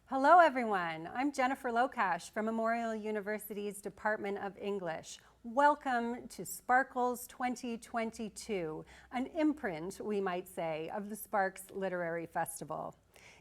Hello everyone, I'm Jennifer Lokash from Memorial University's Department of English. Welcome to Sparkles 2022, an imprint, we might say, of the Sparks Literary Festival.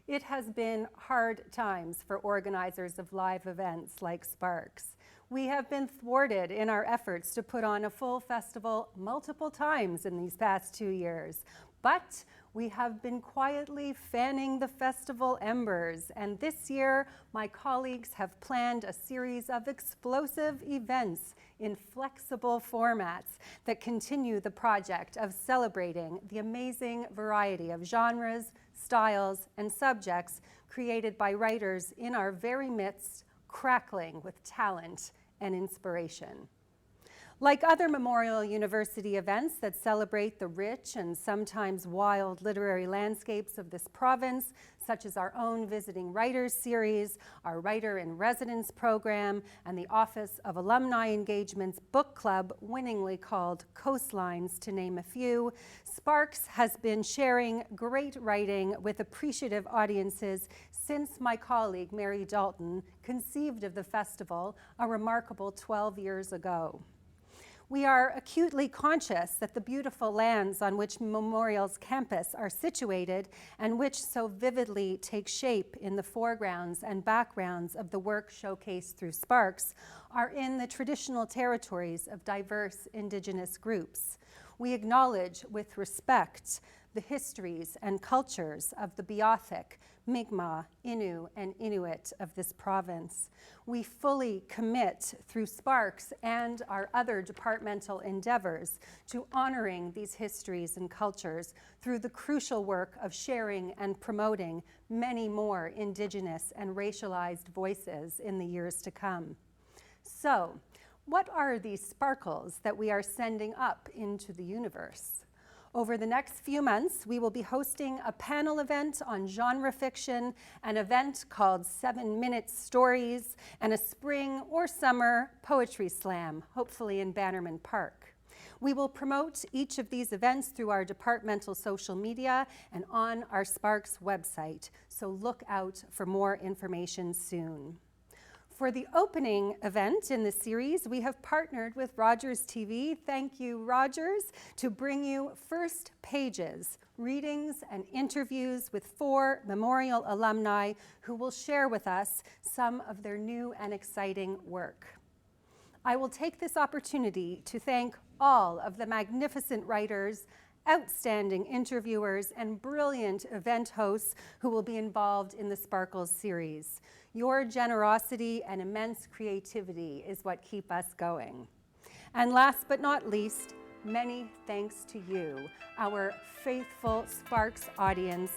It has been hard times for organizers of live events like Sparks. We have been thwarted in our efforts to put on a full festival multiple times in these past 2 years. But we have been quietly fanning the festival embers, and this year my colleagues have planned a series of explosive events in flexible formats that continue the project of celebrating the amazing variety of genres, styles, and subjects created by writers in our very midst, crackling with talent and inspiration. Like other Memorial University events that celebrate the rich and sometimes wild literary landscapes of this province, such as our own Visiting Writers series, our Writer in Residence program, and the Office of Alumni Engagement's book club, winningly called Coastlines, to name a few, Sparks has been sharing great writing with appreciative audiences since my colleague Mary Dalton conceived of the festival a remarkable 12 years ago. We are acutely conscious that the beautiful lands on which Memorial's campus are situated and which so vividly take shape in the foregrounds and backgrounds of the work showcased through Sparks are in the traditional territories of diverse Indigenous groups. We acknowledge with respect the histories and cultures of the Beothuk, Mi'kmaq, Innu, and Inuit of this province. We fully commit through Sparks and our other departmental endeavors to honoring these histories and cultures through the crucial work of sharing and promoting many more Indigenous and racialized voices in the years to come. So, what are these sparkles that we are sending up into the universe? Over the next few months, we will be hosting a panel event on genre fiction, an event called 7-Minute Stories, and a spring or summer poetry slam, hopefully in Bannerman Park. We will promote each of these events through our departmental social media and on our Sparks website, so look out for more information soon. For the opening event in the series, we have partnered with Rogers TV, thank you Rogers, to bring you First Pages, readings and interviews with 4 Memorial alumni who will share with us some of their new and exciting work. I will take this opportunity to thank all of the magnificent writers, outstanding interviewers, and brilliant event hosts who will be involved in the Sparkles series. Your generosity and immense creativity is what keep us going. And last but not least, many thanks to you, our faithful Sparks audience,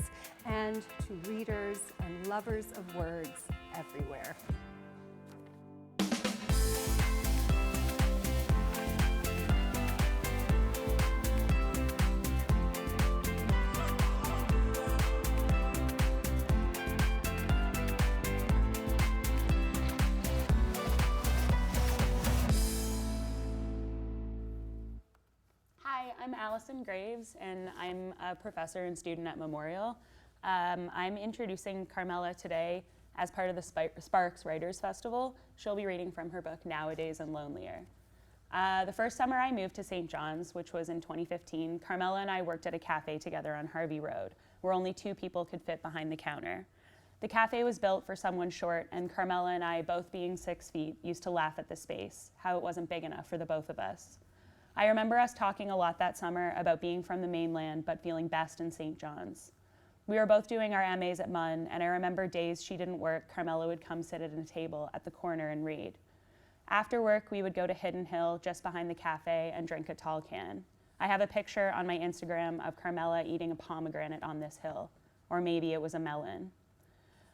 and to readers and lovers of words everywhere. Hi, I'm Allison Graves, and I'm a professor and student at Memorial. I'm introducing Carmella today as part of the Sparks Writers Festival. She'll be reading from her book, Nowadays and Lonelier. The first summer I moved to St. John's, which was in 2015, Carmella and I worked at a cafe together on Harvey Road, where only 2 people could fit behind the counter. The cafe was built for someone short, and Carmella and I, both being 6 feet, used to laugh at the space, how it wasn't big enough for the both of us. I remember us talking a lot that summer about being from the mainland but feeling best in St. John's. We were both doing our MAs at MUN, and I remember days she didn't work, Carmella would come sit at a table at the corner and read. After work, we would go to Hidden Hill just behind the cafe and drink a tall can. I have a picture on my Instagram of Carmella eating a pomegranate on this hill, or maybe it was a melon.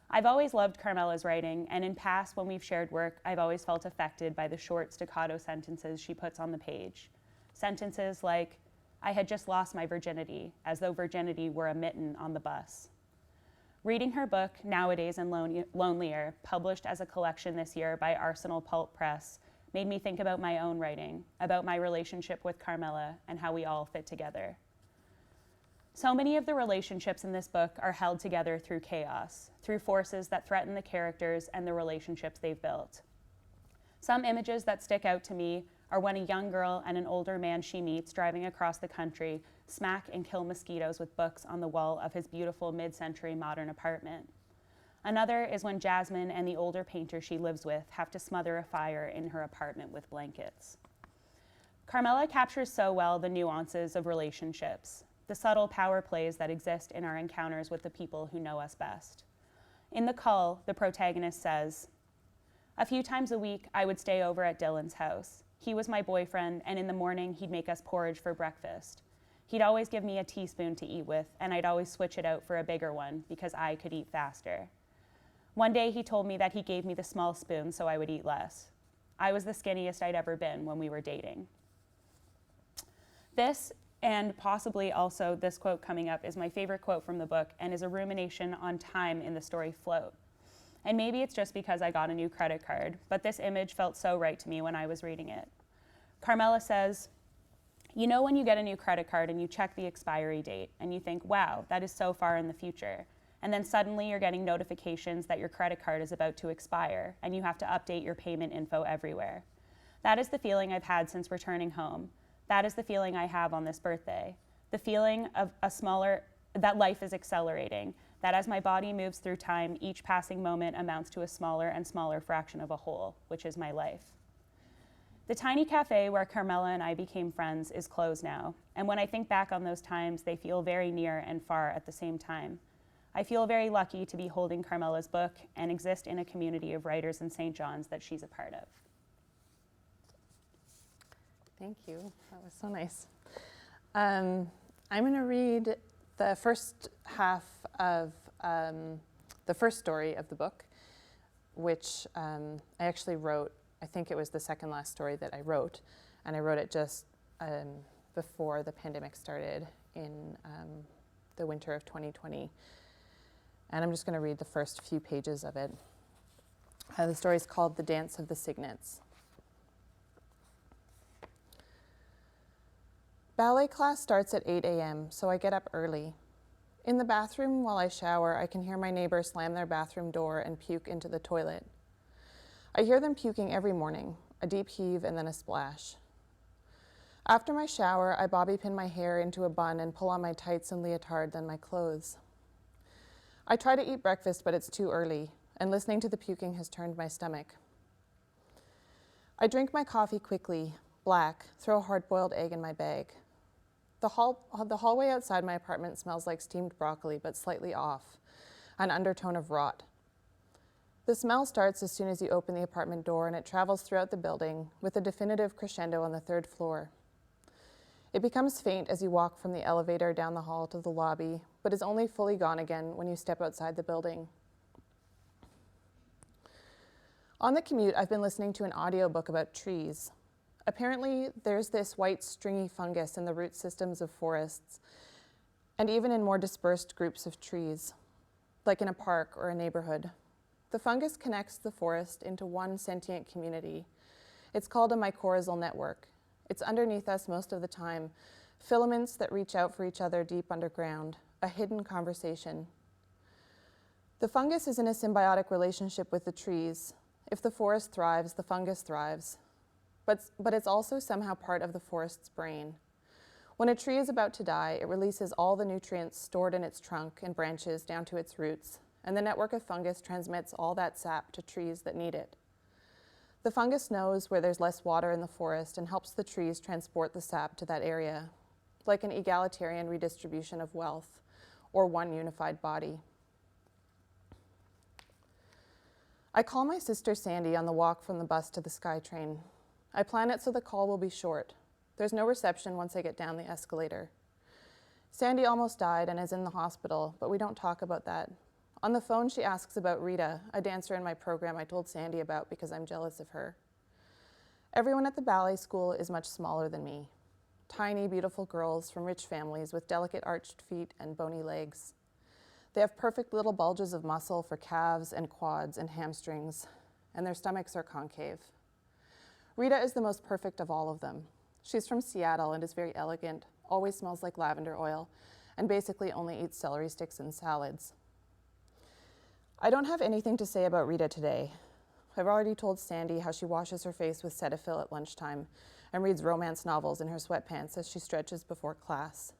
I've always loved Carmella's writing, and in past when we've shared work, I've always felt affected by the short staccato sentences she puts on the page. Sentences like, I had just lost my virginity, as though virginity were a mitten on the bus. Reading her book, Nowadays and Lonelier, published as a collection this year by Arsenal Pulp Press, made me think about my own writing, about my relationship with Carmella, and how we all fit together. So many of the relationships in this book are held together through chaos, through forces that threaten the characters and the relationships they've built. Some images that stick out to me are when a young girl and an older man she meets driving across the country smack and kill mosquitoes with books on the wall of his beautiful mid-century modern apartment. Another is when Jasmine and the older painter she lives with have to smother a fire in her apartment with blankets. Carmella captures so well the nuances of relationships, the subtle power plays that exist in our encounters with the people who know us best. In The Cull, the protagonist says, "A few times a week, I would stay over at Dylan's house. He was my boyfriend, and in the morning, he'd make us porridge for breakfast. He'd always give me a teaspoon to eat with, and I'd always switch it out for a bigger one because I could eat faster. One day, he told me that he gave me the small spoon so I would eat less. I was the skinniest I'd ever been when we were dating." This, and possibly also this quote coming up, is my favorite quote from the book and is a rumination on time in the story Float. And maybe it's just because I got a new credit card, but this image felt so right to me when I was reading it. Carmella says, "You know when you get a new credit card and you check the expiry date and you think, wow, that is so far in the future. And then suddenly you're getting notifications that your credit card is about to expire and you have to update your payment info everywhere. That is the feeling I've had since returning home. That is the feeling I have on this birthday. The feeling of that life is accelerating, that as my body moves through time, each passing moment amounts to a smaller and smaller fraction of a whole, which is my life." The tiny cafe where Carmella and I became friends is closed now, and when I think back on those times, they feel very near and far at the same time. I feel very lucky to be holding Carmella's book and exist in a community of writers in St. John's that she's a part of. Thank you. That was so nice. I'm going to read the first half of the first story of the book, which I actually wrote. I think it was the second last story that I wrote, and I wrote it just before the pandemic started in the winter of 2020. And I'm just going to read the first few pages of it. The story is called The Dance of the Cygnets. Ballet class starts at 8 a.m., so I get up early. In the bathroom while I shower, I can hear my neighbor slam their bathroom door and puke into the toilet. I hear them puking every morning, a deep heave and then a splash. After my shower, I bobby pin my hair into a bun and pull on my tights and leotard, then my clothes. I try to eat breakfast, but it's too early, and listening to the puking has turned my stomach. I drink my coffee quickly, black, throw a hard-boiled egg in my bag. The hallway outside my apartment smells like steamed broccoli, but slightly off, an undertone of rot. The smell starts as soon as you open the apartment door, and it travels throughout the building with a definitive crescendo on the third floor. It becomes faint as you walk from the elevator down the hall to the lobby, but is only fully gone again when you step outside the building. On the commute, I've been listening to an audiobook about trees. Apparently, there's this white stringy fungus in the root systems of forests, and even in more dispersed groups of trees, like in a park or a neighborhood. The fungus connects the forest into one sentient community. It's called a mycorrhizal network. It's underneath us most of the time, filaments that reach out for each other deep underground, a hidden conversation. The fungus is in a symbiotic relationship with the trees. If the forest thrives, the fungus thrives. But it's also somehow part of the forest's brain. When a tree is about to die, it releases all the nutrients stored in its trunk and branches down to its roots, and the network of fungus transmits all that sap to trees that need it. The fungus knows where there's less water in the forest and helps the trees transport the sap to that area, like an egalitarian redistribution of wealth or one unified body. I call my sister Sandy on the walk from the bus to the SkyTrain. I plan it so the call will be short. There's no reception once I get down the escalator. Sandy almost died and is in the hospital, but we don't talk about that. On the phone, she asks about Rita, a dancer in my program I told Sandy about because I'm jealous of her. Everyone at the ballet school is much smaller than me. Tiny, beautiful girls from rich families with delicate arched feet and bony legs. They have perfect little bulges of muscle for calves and quads and hamstrings, and their stomachs are concave. Rita is the most perfect of all of them. She's from Seattle and is very elegant, always smells like lavender oil, and basically only eats celery sticks and salads. I don't have anything to say about Rita today. I've already told Sandy how she washes her face with Cetaphil at lunchtime and reads romance novels in her sweatpants as she stretches before class.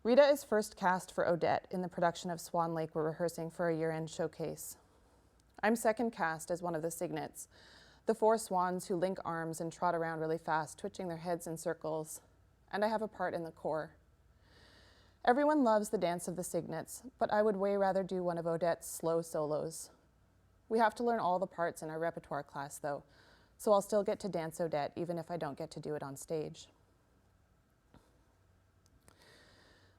Rita is first cast for Odette in the production of Swan Lake we're rehearsing for a year-end showcase. I'm second cast as one of the Cygnets, the 4 swans who link arms and trot around really fast, twitching their heads in circles, and I have a part in the corps. Everyone loves the dance of the Cygnets, but I would way rather do one of Odette's slow solos. We have to learn all the parts in our repertoire class, though, so I'll still get to dance Odette, even if I don't get to do it on stage.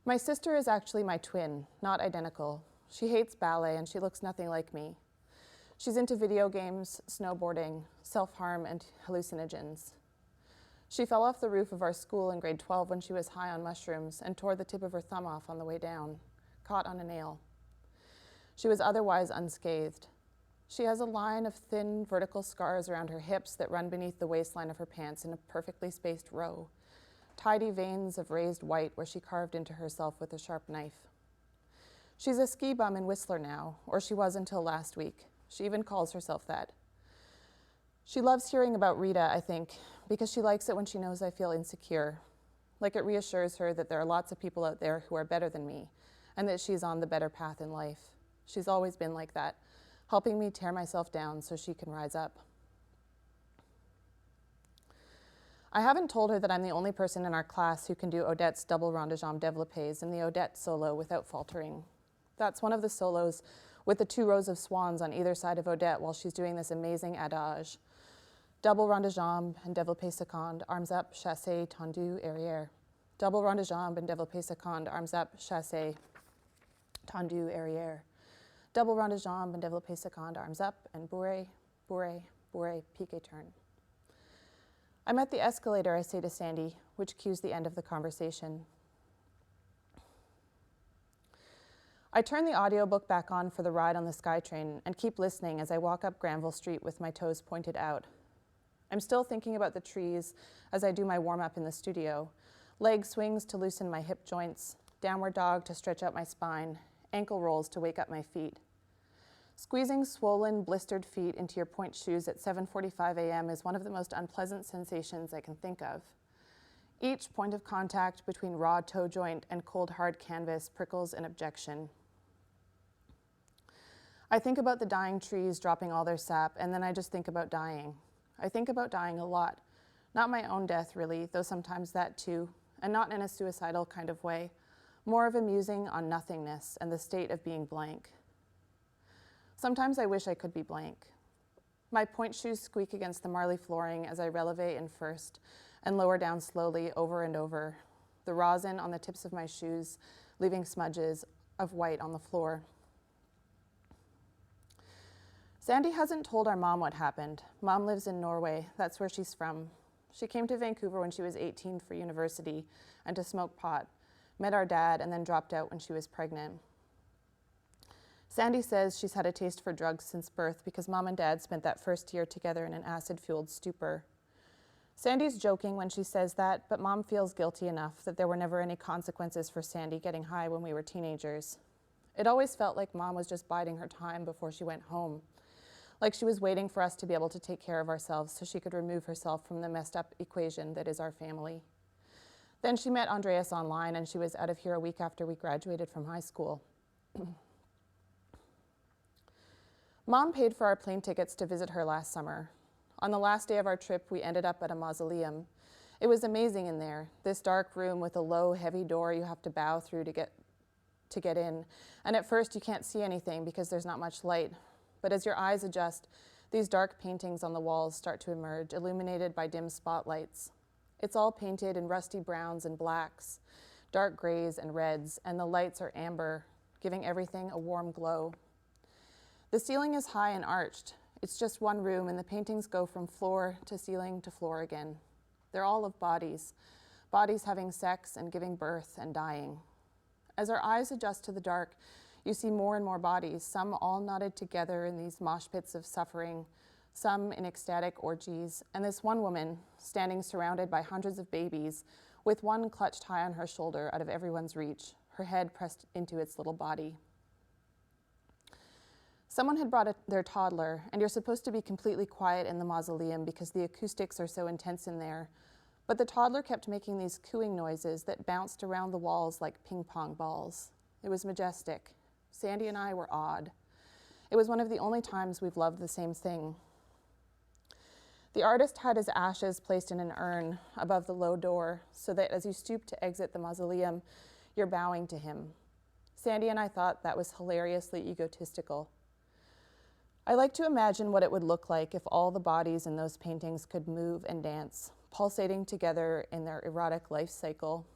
My sister is actually my twin, not identical. She hates ballet and she looks nothing like me. She's into video games, snowboarding, self-harm, and hallucinogens. She fell off the roof of our school in grade 12 when she was high on mushrooms and tore the tip of her thumb off on the way down, caught on a nail. She was otherwise unscathed. She has a line of thin vertical scars around her hips that run beneath the waistline of her pants in a perfectly spaced row. Tidy veins of raised white where she carved into herself with a sharp knife. She's a ski bum in Whistler now, or she was until last week. She even calls herself that. She loves hearing about Rita, I think, because she likes it when she knows I feel insecure. Like it reassures her that there are lots of people out there who are better than me, and that she's on the better path in life. She's always been like that, helping me tear myself down so she can rise up. I haven't told her that I'm the only person in our class who can do Odette's double rond de jambe développés in the Odette solo without faltering. That's one of the solos with the 2 rows of swans on either side of Odette while she's doing this amazing adage. Double rond de jambe and développé seconde, arms up, chassé, tendu, arrière. Double rond de jambe and développé seconde, arms up, chassé, tendu, arrière. Double rond de jambe and développé seconde, arms up, and bourrée, bourrée, bourrée, piqué turn. I'm at the escalator, I say to Sandy, which cues the end of the conversation. I turn the audiobook back on for the ride on the SkyTrain and keep listening as I walk up Granville Street with my toes pointed out. I'm still thinking about the trees as I do my warm-up in the studio. Leg swings to loosen my hip joints, downward dog to stretch out my spine, ankle rolls to wake up my feet. Squeezing swollen, blistered feet into your point shoes at 7:45 a.m. is one of the most unpleasant sensations I can think of. Each point of contact between raw toe joint and cold, hard canvas prickles an objection. I think about the dying trees dropping all their sap, and then I just think about dying. I think about dying a lot. Not my own death, really, though sometimes that too, and not in a suicidal kind of way, more of a musing on nothingness and the state of being blank. Sometimes I wish I could be blank. My point shoes squeak against the marley flooring as I releve in first and lower down slowly over and over, the rosin on the tips of my shoes leaving smudges of white on the floor. Sandy hasn't told our mom what happened. Mom lives in Norway. That's where she's from. She came to Vancouver when she was 18 for university and to smoke pot, met our dad, and then dropped out when she was pregnant. Sandy says she's had a taste for drugs since birth because Mom and Dad spent that first year together in an acid-fueled stupor. Sandy's joking when she says that, but Mom feels guilty enough that there were never any consequences for Sandy getting high when we were teenagers. It always felt like Mom was just biding her time before she went home, like she was waiting for us to be able to take care of ourselves so she could remove herself from the messed up equation that is our family. Then she met Andreas online, and she was out of here a week after we graduated from high school. Mom paid for our plane tickets to visit her last summer. On the last day of our trip, we ended up at a mausoleum. It was amazing in there, this dark room with a low, heavy door you have to bow through to get in. And at first you can't see anything because there's not much light. But as your eyes adjust, these dark paintings on the walls start to emerge, illuminated by dim spotlights. It's all painted in rusty browns and blacks, dark grays and reds, and the lights are amber, giving everything a warm glow. The ceiling is high and arched. It's just one room, and the paintings go from floor to ceiling to floor again. They're all of bodies, bodies having sex and giving birth and dying. As our eyes adjust to the dark, you see more and more bodies, some all knotted together in these mosh pits of suffering, some in ecstatic orgies, and this one woman, standing surrounded by hundreds of babies, with one clutched high on her shoulder out of everyone's reach, her head pressed into its little body. Someone had brought their toddler, and you're supposed to be completely quiet in the mausoleum because the acoustics are so intense in there. But the toddler kept making these cooing noises that bounced around the walls like ping pong balls. It was majestic. Sandy and I were awed. It was one of the only times we've loved the same thing. The artist had his ashes placed in an urn above the low door so that as you stoop to exit the mausoleum, you're bowing to him. Sandy and I thought that was hilariously egotistical. I like to imagine what it would look like if all the bodies in those paintings could move and dance, pulsating together in their erotic life cycle.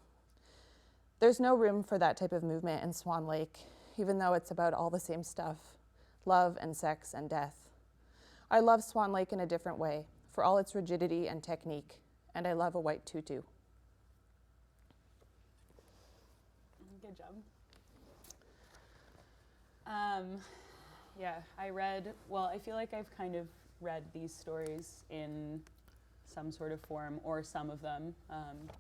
There's no room for that type of movement in Swan Lake, even though it's about all the same stuff, love and sex and death. I love Swan Lake in a different way, for all its rigidity and technique, and I love a white tutu. Good job. Yeah, I feel like I've kind of read these stories in some sort of form, or some of them,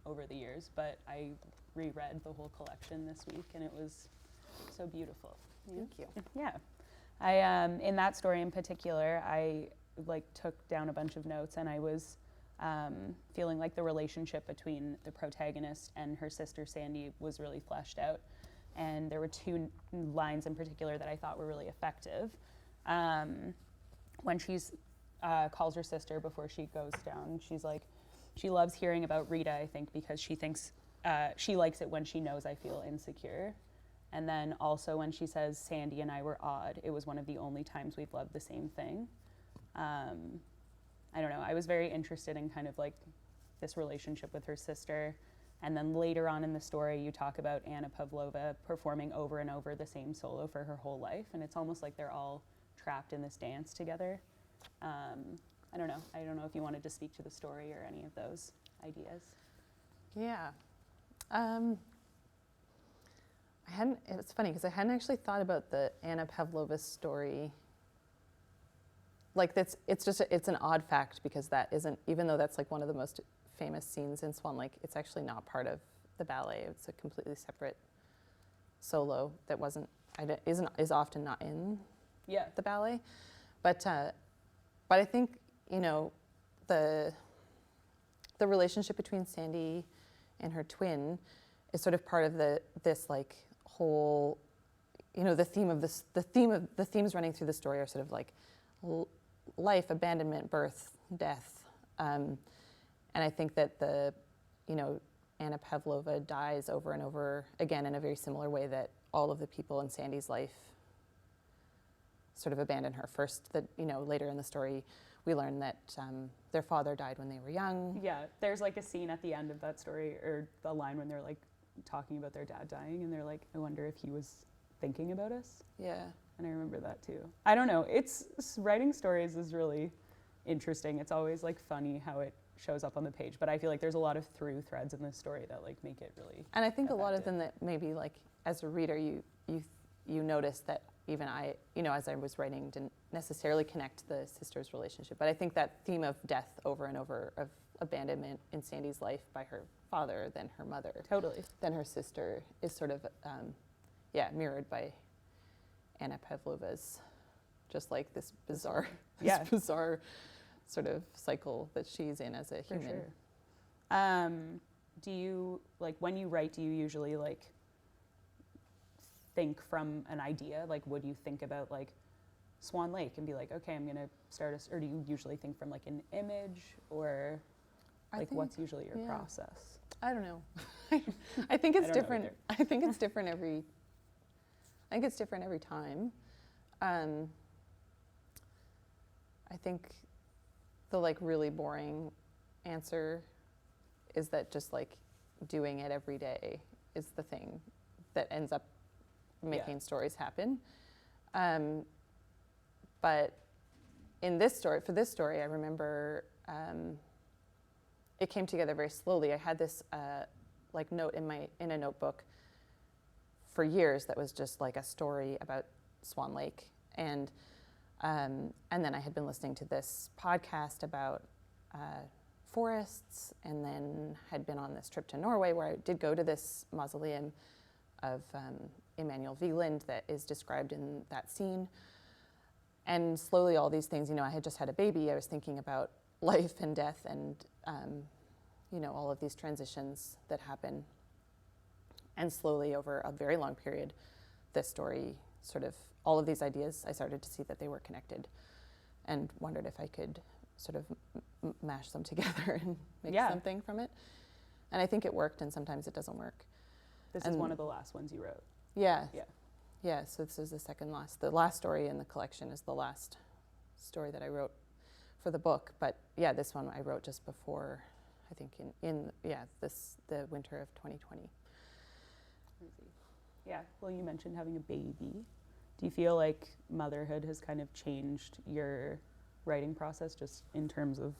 over the years, but I reread the whole collection this week, and it was so beautiful. Thank you. Yeah. I, in that story in particular, I took down a bunch of notes, and I was feeling like the relationship between the protagonist and her sister Sandy was really fleshed out. And there were two lines in particular that I thought were really effective. When she's calls her sister before she goes down, she's like, she loves hearing about Rita, I think, because she thinks she likes it when she knows I feel insecure. And then also when she says, Sandy and I were odd, it was one of the only times we've loved the same thing. I don't know, I was very interested in kind of like this relationship with her sister. And then later on in the story, you talk about Anna Pavlova performing over and over the same solo for her whole life. And it's almost like they're all trapped in this dance together. I don't know if you wanted to speak to the story or any of those ideas. Yeah. It's funny because I hadn't actually thought about the Anna Pavlova story. Like it's an odd fact because that isn't, even though that's like one of the most famous scenes in Swan Lake, it's actually not part of the ballet. It's a completely separate solo that is often not in the ballet. But I think, the relationship between Sandy and her twin is sort of part of this like whole, the themes running through the story are sort of like life, abandonment, birth, death. And I think that Anna Pavlova dies over and over again in a very similar way that all of the people in Sandy's life sort of abandon her. First, later in the story, we learn that their father died when they were young. Yeah, there's like a scene at the end of that story, or the line when they're like talking about their dad dying, and they're like, I wonder if he was thinking about us. Yeah. And I remember that too. I don't know, writing stories is really interesting. It's always like funny how it shows up on the page, but I feel like there's a lot of through threads in this story that like make it really And I think effective. A lot of them that maybe like as a reader you notice that even I, as I was writing, didn't necessarily connect the sisters' relationship. But I think that theme of death over and over, of abandonment in Sandy's life by her father, then her mother, Totally. then her sister, is sort of mirrored by Anna Pavlova's, just like this bizarre sort of cycle that she's in as a human. For sure. Do you, like, when you write, do you usually, like, think from an idea? Like, would you think about, like, Swan Lake and be like, okay, I'm going to start or do you usually think from, like, an image? Or, like, what's usually your process? I don't know. I think it's different. I think it's different every time. I think the like really boring answer is that just like doing it every day is the thing that ends up making stories happen. But for this story, I remember it came together very slowly. I had this like note in a notebook for years that was just like a story about Swan Lake, and then I had been listening to this podcast about forests, and then had been on this trip to Norway where I did go to this mausoleum of Emanuel Wieland that is described in that scene. And slowly all these things, I had just had a baby, I was thinking about life and death and, all of these transitions that happen. And slowly over a very long period, this story sort of, all of these ideas, I started to see that they were connected and wondered if I could sort of mash them together and make something from it. And I think it worked, and sometimes it doesn't work. This is one of the last ones you wrote. Yeah. So this is the last story in the collection is the last story that I wrote for the book. But yeah, this one I wrote just before, I think the winter of 2020. Crazy. Yeah, well, you mentioned having a baby. Do you feel like motherhood has kind of changed your writing process, just in terms of,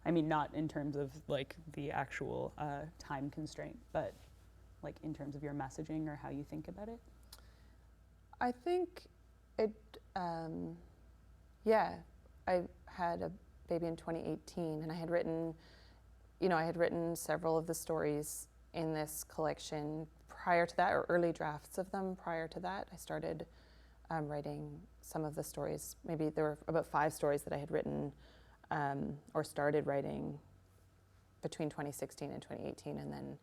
not in terms of like the actual time constraint, but like in terms of your messaging or how you think about it? I think it, I had a baby in 2018, and I had written several of the stories in this collection prior to that, or early drafts of them prior to that. I started writing some of the stories. Maybe there were about 5 stories that I had written or started writing between 2016 and 2018, and then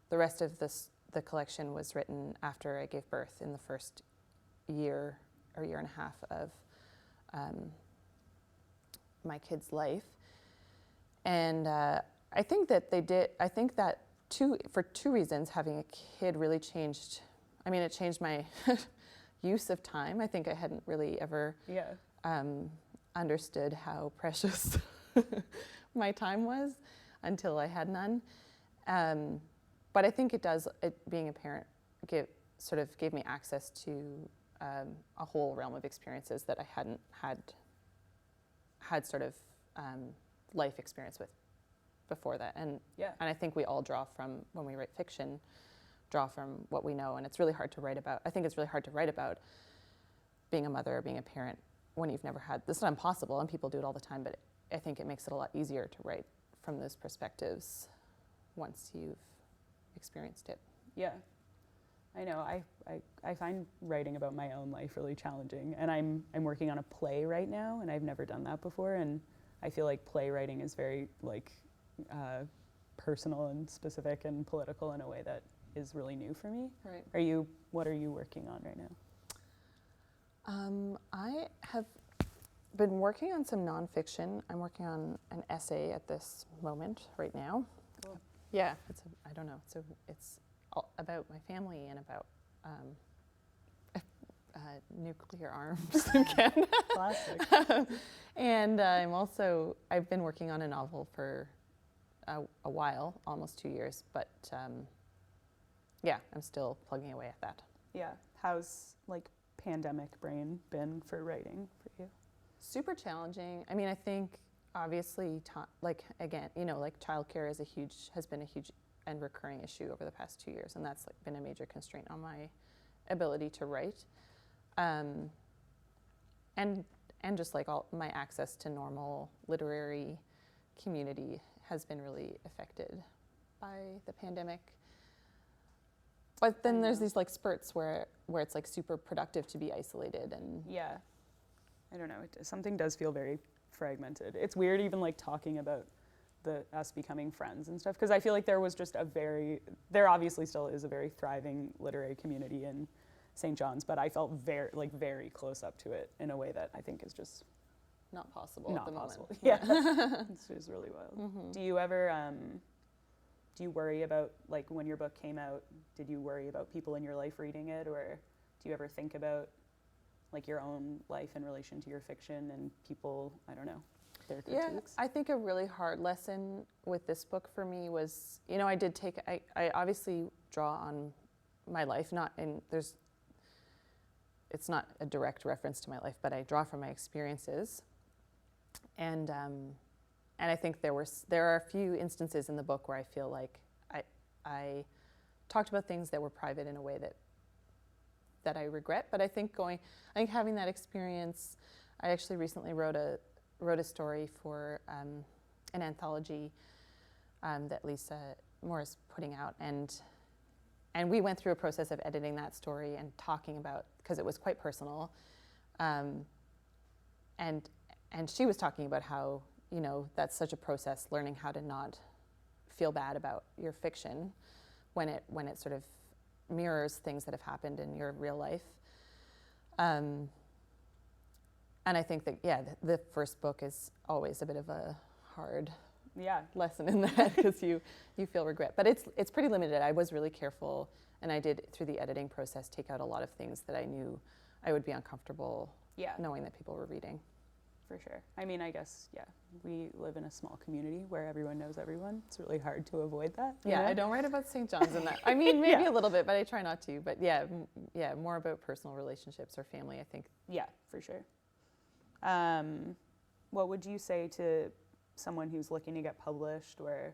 the rest of the collection was written after I gave birth in the first year or year and a half of my kid's life. And I think that for 2 reasons, having a kid really changed, it changed my use of time. I think I hadn't really ever understood how precious my time was until I had none. But I think being a parent gave me access to a whole realm of experiences that I hadn't had sort of life experience with before that. And I think we all draw from, when we write fiction, draw from what we know, and it's really hard to write about. I think it's really hard to write about being a mother or being a parent when you've never had, this is not impossible, and people do it all the time, but I think it makes it a lot easier to write from those perspectives once you've experienced it. Yeah, I know. I find writing about my own life really challenging, and I'm working on a play right now, and I've never done that before, and I feel like playwriting is very personal and specific and political in a way that is really new for me. Right. What are you working on right now? I have been working on some nonfiction. I'm working on an essay at this moment right now. Cool. Yeah, it's all about my family and about nuclear arms in Canada. Classic. And I've been working on a novel for a while, almost 2 years, but I'm still plugging away at that. Yeah, how's pandemic brain been for writing for you? Super challenging. I think obviously, childcare has been a huge and recurring issue over the past 2 years, and that's been a major constraint on my ability to write, and just all my access to normal literary community has been really affected by the pandemic. But then there's these spurts where it's super productive to be isolated and I don't know. Something does feel very fragmented. It's weird even talking about us becoming friends and stuff, because I feel like there was just there obviously still is a very thriving literary community in St. John's, but I felt very close up to it in a way that I think is just not possible at the moment. Yeah, it's just really wild. Mm-hmm. Do you ever do you worry about when your book came out? Did you worry about people in your life reading it, or do you ever think about your own life in relation to your fiction and people? I don't know. Their critiques? I think a really hard lesson with this book for me was, I obviously draw on my life, it's not a direct reference to my life, but I draw from my experiences. And I think there are a few instances in the book where I feel like I talked about things that were private in a way that I regret. But I think having that experience, I actually recently wrote a story for an anthology that Lisa Moore is putting out, and we went through a process of editing that story and talking about, because it was quite personal, and she was talking about how, you know, that's such a process, learning how to not feel bad about your fiction when it sort of mirrors things that have happened in your real life. And I think that, yeah, the first book is always a bit of a hard lesson in that, because you feel regret. But it's pretty limited. I was really careful, and I did, through the editing process, take out a lot of things that I knew I would be uncomfortable knowing that people were reading. For sure. I mean, I guess, we live in a small community where everyone knows everyone. It's really hard to avoid that. Yeah, know? I don't write about St. John's in that. I mean, maybe a little bit, but I try not to. But yeah, more about personal relationships or family, I think. Yeah, for sure. What would you say to someone who's looking to get published or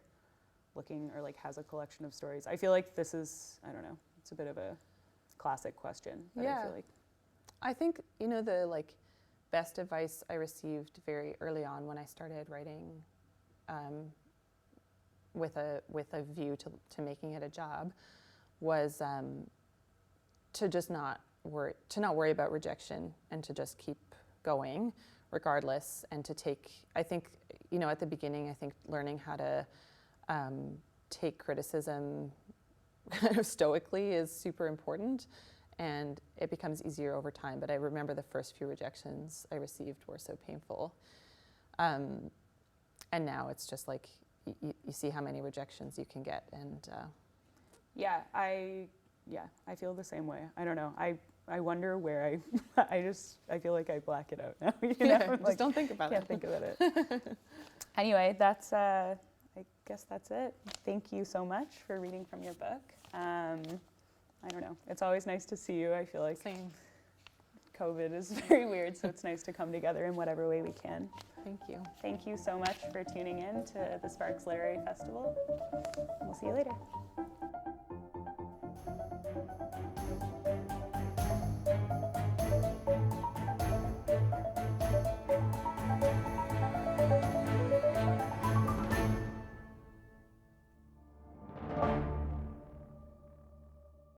like has a collection of stories? I feel like this is, I don't know, it's a bit of a classic question. But I feel like. I think, you know, the like best advice I received very early on when I started writing with a view to making it a job was to just not worry about rejection, and to just keep going regardless, and to take, I think, you know, at the beginning, I think learning how to take criticism kind of stoically is super important, and it becomes easier over time. But I remember the first few rejections I received were so painful. And now it's just like, you see how many rejections you can get, and I feel the same way. I don't know. I wonder where I feel like I black it out now. You know? Just don't think about it. Can't think about it. Anyway, that's I guess that's it. Thank you so much for reading from your book. I don't know. It's always nice to see you. I feel like Same. COVID is very weird, so it's nice to come together in whatever way we can. Thank you. Thank you so much for tuning in to the Sparks Literary Festival. We'll see you later.